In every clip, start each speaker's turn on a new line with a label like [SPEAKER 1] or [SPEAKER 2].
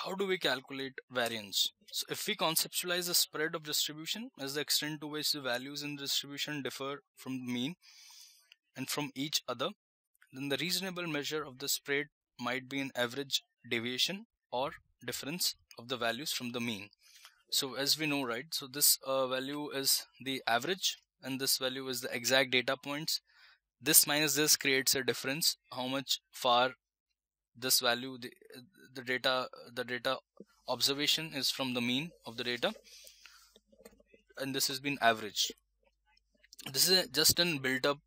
[SPEAKER 1] How do we calculate variance? So if we conceptualize the spread of distribution as the extent to which the values in the distribution differ from the mean and from each other, then the reasonable measure of the spread might be an average deviation or difference of the values from the mean. So as we know, right, so this value is the average and this value is the exact data points. This minus this creates a difference, how much far this value, the data observation is from the mean of the data, and this has been averaged. This is just an built up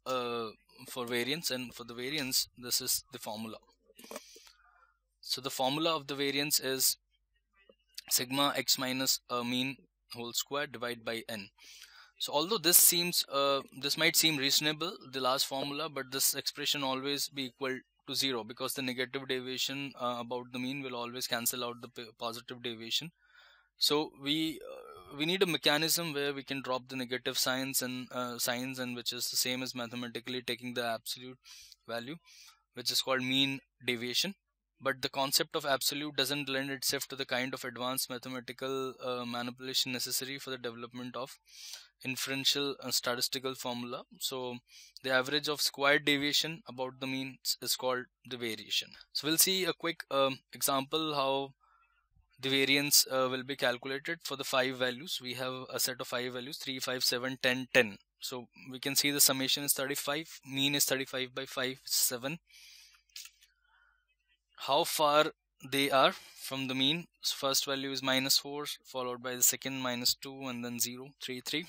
[SPEAKER 1] for variance, and for the variance this is the formula. So the formula of the variance is sigma x minus mean whole square divided by n. So although this seems this might seem reasonable, the last formula, but this expression always be equal to 0 because the negative deviation about the mean will always cancel out the positive deviation. So we need a mechanism where we can drop the negative signs and which is the same as mathematically taking the absolute value, which is called mean deviation. But the concept of absolute doesn't lend itself to the kind of advanced mathematical manipulation necessary for the development of inferential statistical formula. So the average of squared deviation about the mean is called the variation. So we'll see a quick example how the variance will be calculated for the 5 values. We have a set of 5 values 3, 5, 7, 10, 10. So we can see the summation is 35, mean is 35 by 5, 7. How far they are from the mean. So first value is -4, followed by the second -2, and then 0, 3, 3.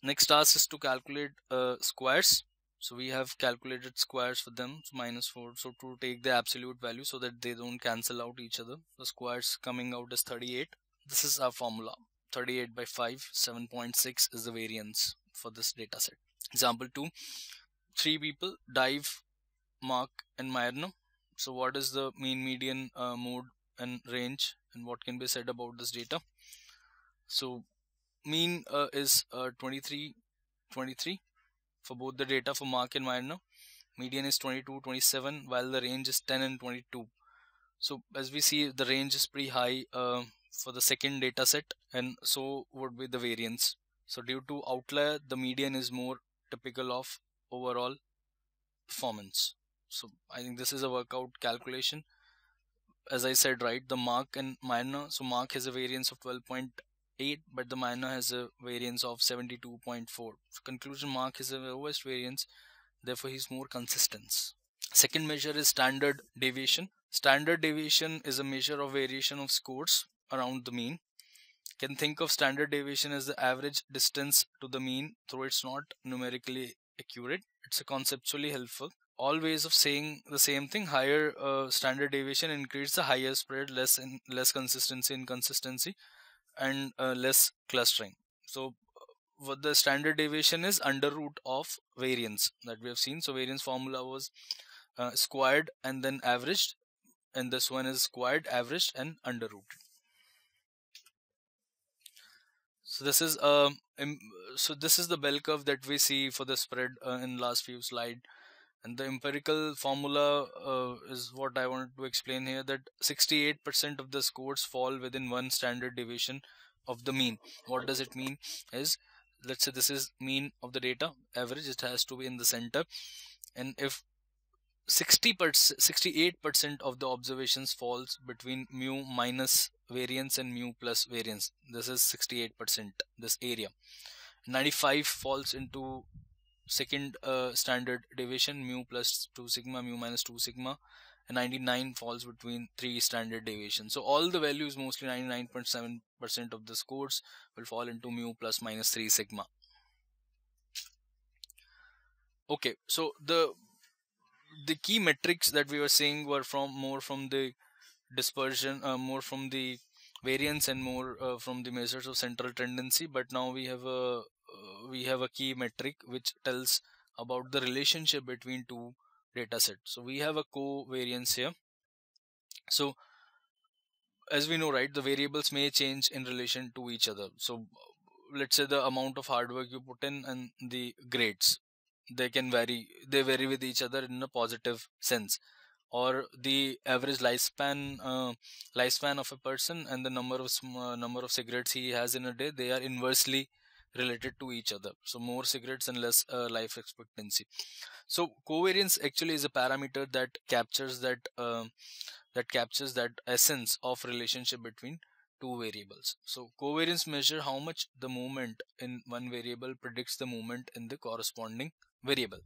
[SPEAKER 1] Next task is to calculate squares. So we have calculated squares for them, so -4. So to take the absolute value so that they don't cancel out each other, the squares coming out as 38. This is our formula. 38 by 5, 7.6 is the variance for this data set. Example 2. 3 people, Dive, Mark and Myrna. So what is the mean, median, mode and range, and what can be said about this data? So mean is 23 for both the data for Mark and Myrna. Median is 22, 27, while the range is 10 and 22. So as we see, the range is pretty high for the second data set, and so would be the variance. So due to outlier, the median is more typical of overall performance. So I think this is a workout calculation. As I said, right, the Mark and Myrna, so Mark has a variance of 12.8, but the Myrna has a variance of 72.4. So conclusion, Mark is the lowest variance, therefore he's more consistent. Second measure is standard deviation. Standard deviation is a measure of variation of scores around the mean. You can think of standard deviation as the average distance to the mean, though it's not numerically accurate. It's conceptually helpful. All ways of saying the same thing. Higher standard deviation increases the higher spread, less consistency, inconsistency, and less clustering. So what the standard deviation is, under root of variance that we have seen. So variance formula was squared and then averaged, and this one is squared, averaged, and under rooted. So this is the bell curve that we see for the spread in last few slides. And the empirical formula is what I wanted to explain here, that 68% of the scores fall within one standard deviation of the mean. What does it mean is, let's say this is mean of the data, average, it has to be in the center, and if 68% of the observations falls between mu minus variance and mu plus variance, this is 68%, this area. 95 falls into second standard deviation, mu plus 2 sigma, mu minus 2 sigma, and 99 falls between 3 standard deviations. So all the values, mostly 99.7% of the scores, will fall into mu plus minus 3 sigma. Okay, so the key metrics that we were saying were more from the dispersion, more from the variance, and more from the measures of central tendency. But now we have a key metric which tells about the relationship between two data sets. So we have a covariance here. So as we know, right, the variables may change in relation to each other. So let's say the amount of hard work you put in and the grades, they can vary. They vary with each other in a positive sense. or the average lifespan of a person and the number of cigarettes he has in a day, they are inversely related to each other. So more cigarettes and less life expectancy. So covariance actually is a parameter that captures that essence of relationship between two variables. So covariance measure how much the movement in one variable predicts the movement in the corresponding variable.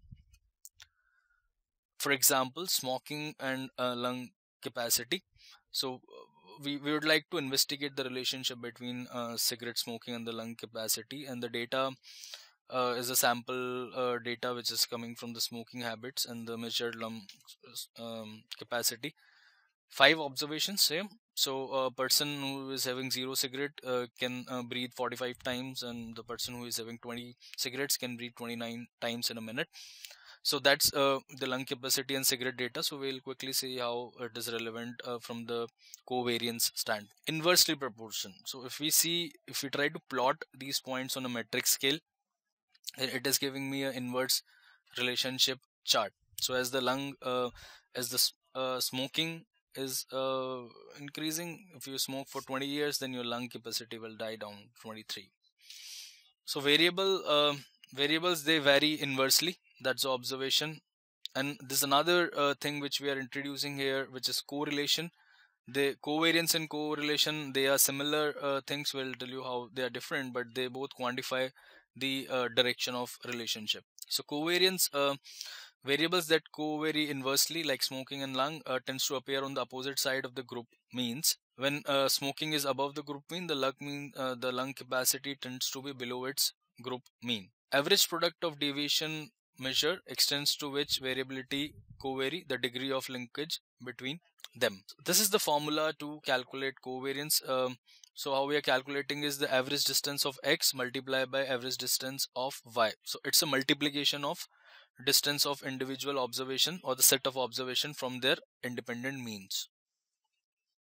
[SPEAKER 1] For example, smoking and lung capacity. So we would like to investigate the relationship between cigarette smoking and the lung capacity, and the data is a sample data which is coming from the smoking habits and the measured lung capacity. 5 observations same. So a person who is having 0 cigarette can breathe 45 times, and the person who is having 20 cigarettes can breathe 29 times in a minute. So that's the lung capacity and cigarette data. So we'll quickly see how it is relevant from the covariance stand. Inversely proportion. So if we try to plot these points on a metric scale, it is giving me an inverse relationship chart. So as the smoking is increasing, if you smoke for 20 years, then your lung capacity will die down 23. So variables, they vary inversely. That's the observation. And there's another thing which we are introducing here, which is correlation. The covariance and correlation, they are similar things. We'll tell you how they are different, but they both quantify the direction of relationship. So covariance, variables that covary inversely, like smoking and lung, tends to appear on the opposite side of the group means. When smoking is above the group mean, the lung capacity tends to be below its group mean. Average product of deviation measure extends to which variability covary the degree of linkage between them. This is the formula to calculate covariance. So how we are calculating is the average distance of x multiplied by average distance of y. So it's a multiplication of distance of individual observation or the set of observation from their independent means.